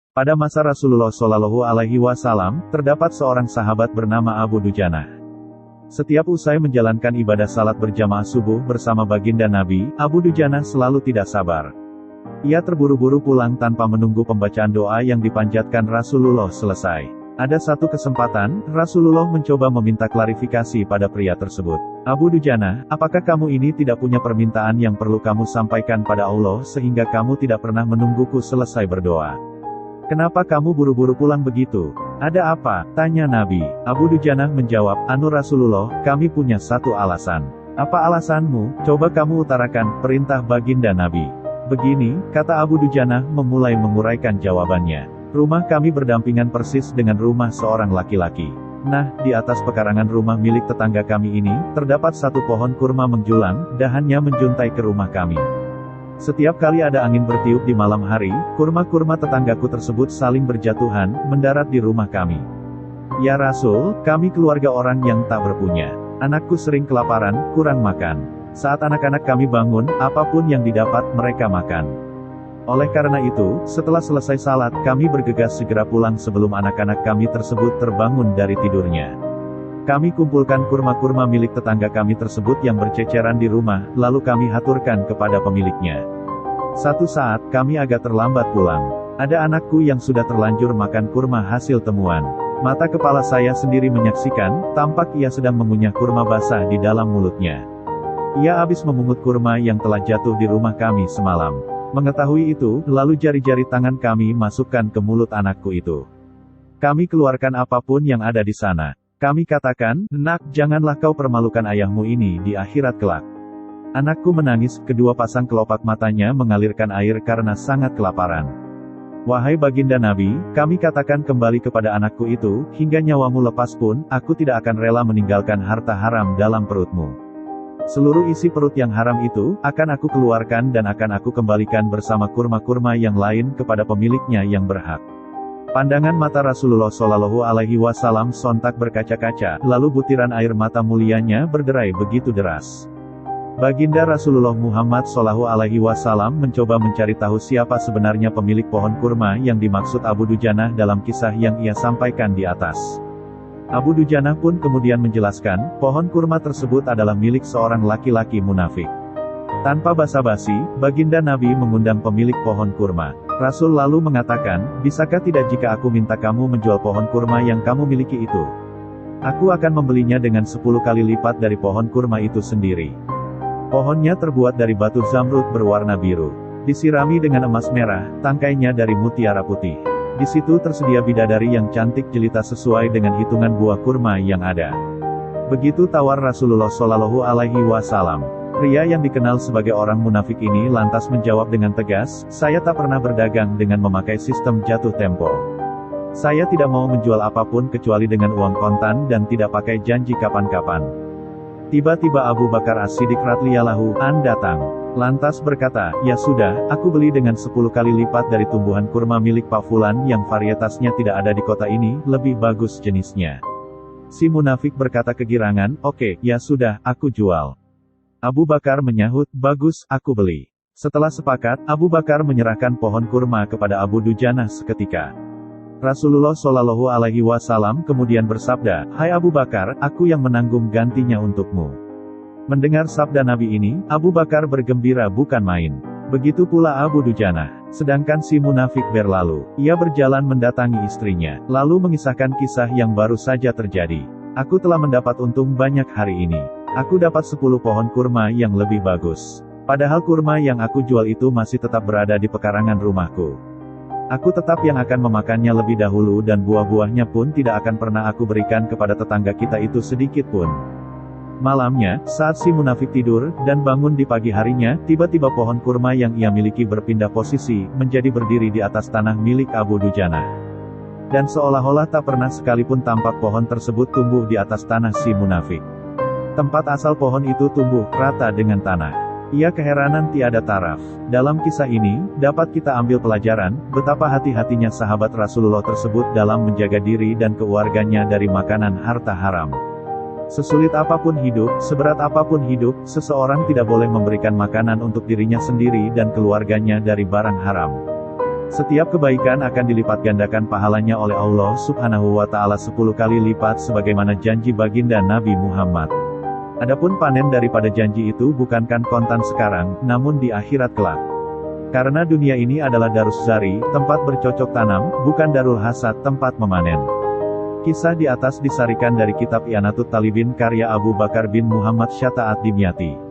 Pada masa Rasulullah Shallallahu Alaihi Wasallam, terdapat seorang sahabat bernama Abu Dujanah. Setiap usai menjalankan ibadah salat berjamaah subuh bersama baginda Nabi, Abu Dujanah selalu tidak sabar. Ia terburu-buru pulang tanpa menunggu pembacaan doa yang dipanjatkan Rasulullah selesai. Ada satu kesempatan, Rasulullah mencoba meminta klarifikasi pada pria tersebut. Abu Dujanah, apakah kamu ini tidak punya permintaan yang perlu kamu sampaikan pada Allah sehingga kamu tidak pernah menungguku selesai berdoa? Kenapa kamu buru-buru pulang begitu? Ada apa? Tanya Nabi. Abu Dujanah menjawab, anu Rasulullah, kami punya satu alasan. Apa alasanmu? Coba kamu utarakan, perintah baginda Nabi. Begini, kata Abu Dujanah memulai menguraikan jawabannya. Rumah kami berdampingan persis dengan rumah seorang laki-laki. Nah, di atas pekarangan rumah milik tetangga kami ini, terdapat satu pohon kurma menjulang, dahannya menjuntai ke rumah kami. Setiap kali ada angin bertiup di malam hari, kurma-kurma tetanggaku tersebut saling berjatuhan, mendarat di rumah kami. Ya Rasul, kami keluarga orang yang tak berpunya. Anakku sering kelaparan, kurang makan. Saat anak-anak kami bangun, apapun yang didapat, mereka makan. Oleh karena itu, setelah selesai salat, kami bergegas segera pulang sebelum anak-anak kami tersebut terbangun dari tidurnya. Kami kumpulkan kurma-kurma milik tetangga kami tersebut yang berceceran di rumah, lalu kami haturkan kepada pemiliknya. Satu saat, kami agak terlambat pulang. Ada anakku yang sudah terlanjur makan kurma hasil temuan. Mata kepala saya sendiri menyaksikan, tampak ia sedang mengunyah kurma basah di dalam mulutnya. Ia habis memungut kurma yang telah jatuh di rumah kami semalam. Mengetahui itu, lalu jari-jari tangan kami masukkan ke mulut anakku itu. Kami keluarkan apapun yang ada di sana. Kami katakan, nak, janganlah kau permalukan ayahmu ini di akhirat kelak. Anakku menangis, kedua pasang kelopak matanya mengalirkan air karena sangat kelaparan. Wahai baginda Nabi, kami katakan kembali kepada anakku itu, hingga nyawamu lepas pun, aku tidak akan rela meninggalkan harta haram dalam perutmu. Seluruh isi perut yang haram itu, akan aku keluarkan dan akan aku kembalikan bersama kurma-kurma yang lain kepada pemiliknya yang berhak. Pandangan mata Rasulullah Shallallahu Alaihi Wasallam sontak berkaca-kaca, lalu butiran air mata mulianya berderai begitu deras. Baginda Rasulullah Muhammad Shallallahu Alaihi Wasallam mencoba mencari tahu siapa sebenarnya pemilik pohon kurma yang dimaksud Abu Dujanah dalam kisah yang ia sampaikan di atas. Abu Dujanah pun kemudian menjelaskan, pohon kurma tersebut adalah milik seorang laki-laki munafik. Tanpa basa-basi, baginda Nabi mengundang pemilik pohon kurma. Rasul lalu mengatakan, bisakah tidak jika aku minta kamu menjual pohon kurma yang kamu miliki itu? Aku akan membelinya dengan 10 kali lipat dari pohon kurma itu sendiri. Pohonnya terbuat dari batu zamrud berwarna biru. Disirami dengan emas merah, tangkainya dari mutiara putih. Di situ tersedia bidadari yang cantik jelita sesuai dengan hitungan buah kurma yang ada. Begitu tawar Rasulullah Shallallahu Alaihi Wasallam. Pria yang dikenal sebagai orang munafik ini lantas menjawab dengan tegas, saya tak pernah berdagang dengan memakai sistem jatuh tempo. Saya tidak mau menjual apapun kecuali dengan uang kontan dan tidak pakai janji kapan-kapan. Tiba-tiba Abu Bakar As-Siddiq radhiyallahu anhu datang. Lantas berkata, ya sudah, aku beli dengan 10 kali lipat dari tumbuhan kurma milik Pak Fulan yang varietasnya tidak ada di kota ini, lebih bagus jenisnya. Si munafik berkata kegirangan, oke, ya sudah, aku jual. Abu Bakar menyahut, bagus, aku beli. Setelah sepakat, Abu Bakar menyerahkan pohon kurma kepada Abu Dujanah seketika. Rasulullah Shallallahu Alaihi Wasallam kemudian bersabda, hai Abu Bakar, aku yang menanggung gantinya untukmu. Mendengar sabda Nabi ini, Abu Bakar bergembira bukan main. Begitu pula Abu Dujanah. Sedangkan si munafik berlalu. Ia berjalan mendatangi istrinya, lalu mengisahkan kisah yang baru saja terjadi. Aku telah mendapat untung banyak hari ini. Aku dapat 10 pohon kurma yang lebih bagus. Padahal kurma yang aku jual itu masih tetap berada di pekarangan rumahku. Aku tetap yang akan memakannya lebih dahulu dan buah-buahnya pun tidak akan pernah aku berikan kepada tetangga kita itu sedikit pun. Malamnya, saat si munafik tidur, dan bangun di pagi harinya, tiba-tiba pohon kurma yang ia miliki berpindah posisi, menjadi berdiri di atas tanah milik Abu Dujanah. Dan seolah-olah tak pernah sekalipun tampak pohon tersebut tumbuh di atas tanah si munafik. Tempat asal pohon itu tumbuh, rata dengan tanah. Ia keheranan tiada taraf. Dalam kisah ini, dapat kita ambil pelajaran, betapa hati-hatinya sahabat Rasulullah tersebut dalam menjaga diri dan keluarganya dari makanan harta haram. Sesulit apapun hidup, seberat apapun hidup, seseorang tidak boleh memberikan makanan untuk dirinya sendiri dan keluarganya dari barang haram. Setiap kebaikan akan dilipat gandakan pahalanya oleh Allah Subhanahu wa Ta'ala 10 kali lipat sebagaimana janji baginda Nabi Muhammad. Adapun panen daripada janji itu bukankan kontan sekarang, namun di akhirat kelak. Karena dunia ini adalah darus zari, tempat bercocok tanam, bukan darul hasad, tempat memanen. Kisah di atas disarikan dari kitab I'anatut Talibin karya Abu Bakar bin Muhammad Syata'at Dimyati.